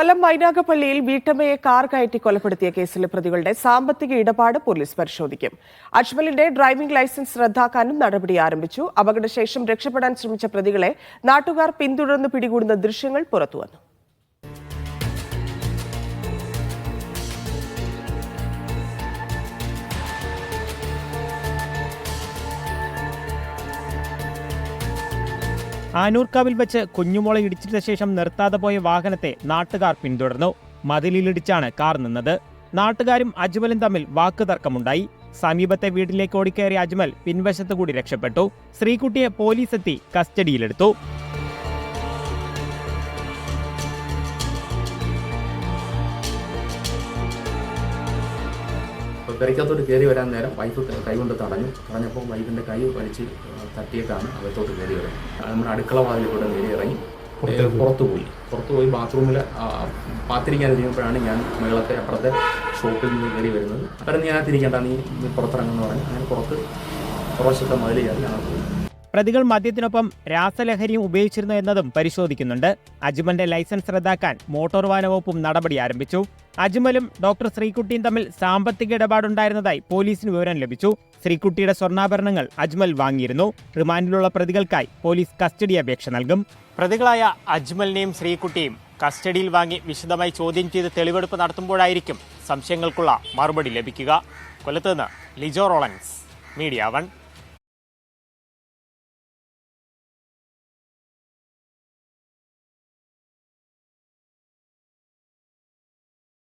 കൊല്ലം മൈനാഗപ്പള്ളിയിൽ വീട്ടമ്മയെ കാർ കയറ്റി കൊലപ്പെടുത്തിയ കേസിലെ പ്രതികളുടെ സാമ്പത്തിക ഇടപാട് പോലീസ് പരിശോധിക്കും. അജ്മലിന്റെ ഡ്രൈവിംഗ് ലൈസൻസ് റദ്ദാക്കാനും നടപടി ആരംഭിച്ചു. അപകടശേഷം രക്ഷപ്പെടാൻ ശ്രമിച്ച പ്രതികളെ നാട്ടുകാർ പിന്തുടർന്ന് പിടികൂടുന്ന ദൃശ്യങ്ങൾ പുറത്തുവന്നു. ആനൂർക്കാവിൽ വെച്ച് കുഞ്ഞുമോളെ ഇടിച്ചിട്ട ശേഷം നിർത്താതെ പോയ വാഹനത്തെ നാട്ടുകാർ പിന്തുടർന്നു. മതിലിലിടിച്ചാണ് കാർ നിന്നത്. നാട്ടുകാരും അജ്മലും തമ്മിൽ വാക്കുതർക്കമുണ്ടായി. സമീപത്തെ വീട്ടിലേക്ക് ഓടിക്കയറിയ അജ്മൽ പിൻവശത്തു കൂടി രക്ഷപ്പെട്ടു. ശ്രീകുട്ടിയെ പോലീസെത്തി കസ്റ്റഡിയിലെടുത്തു. പെരയ്ക്കകത്തോട്ട് കയറി വരാൻ നേരം വൈഫ് കൈകൊണ്ട് തടഞ്ഞപ്പോൾ വൈഫിൻ്റെ കൈ വലിച്ച് തട്ടിയിട്ടാണ് അകത്തോട്ട് കയറി വരുന്നത്. നമ്മുടെ അടുക്കള വാതിൽ കൂടെ കയറി ഇറങ്ങി പുറത്തുപോയി ബാത്റൂമിൽ പാത്തിരിക്കാനിരിക്കുമ്പോഴാണ് ഞാൻ മേളത്തെ അപ്പുറത്തെ ഷോപ്പിൽ നിന്ന് കയറി വരുന്നത്. അപ്പം നീ അതിരിക്കേണ്ട, നീ പുറത്തിറങ്ങുമെന്ന് പറഞ്ഞു. അങ്ങനെ പുറവശത്തെ മതിൽ കയറി ഞങ്ങൾ പോയി. പ്രതികൾ മദ്യത്തിനൊപ്പം രാസലഹരിയും ഉപയോഗിച്ചിരുന്നു എന്നതും പരിശോധിക്കുന്നുണ്ട്. അജ്മലിന്റെ ലൈസൻസ് റദ്ദാക്കാൻ മോട്ടോർ വാഹന വകുപ്പും നടപടി ആരംഭിച്ചു. അജ്മലും ഡോക്ടർ ശ്രീകുട്ടിയും തമ്മിൽ സാമ്പത്തിക ഇടപാടുണ്ടായിരുന്നതായി പോലീസിന് വിവരം ലഭിച്ചു. ശ്രീകുട്ടിയുടെ സ്വർണ്ണാഭരണങ്ങൾ അജ്മൽ വാങ്ങിയിരുന്നു. റിമാൻഡിലുള്ള പ്രതികൾക്കായി പോലീസ് കസ്റ്റഡി അപേക്ഷ നൽകും. പ്രതികളായ അജ്മലിനെയും ശ്രീകുട്ടിയും കസ്റ്റഡിയിൽ വാങ്ങി വിശദമായി ചോദ്യം ചെയ്ത് തെളിവെടുപ്പ് നടത്തുമ്പോഴായിരിക്കും സംശയങ്ങൾക്കുള്ള മറുപടി ലഭിക്കുക. കൊല്ലത്ത് നിന്ന് ലിജോ റോളൻസ്, മീഡിയ 1.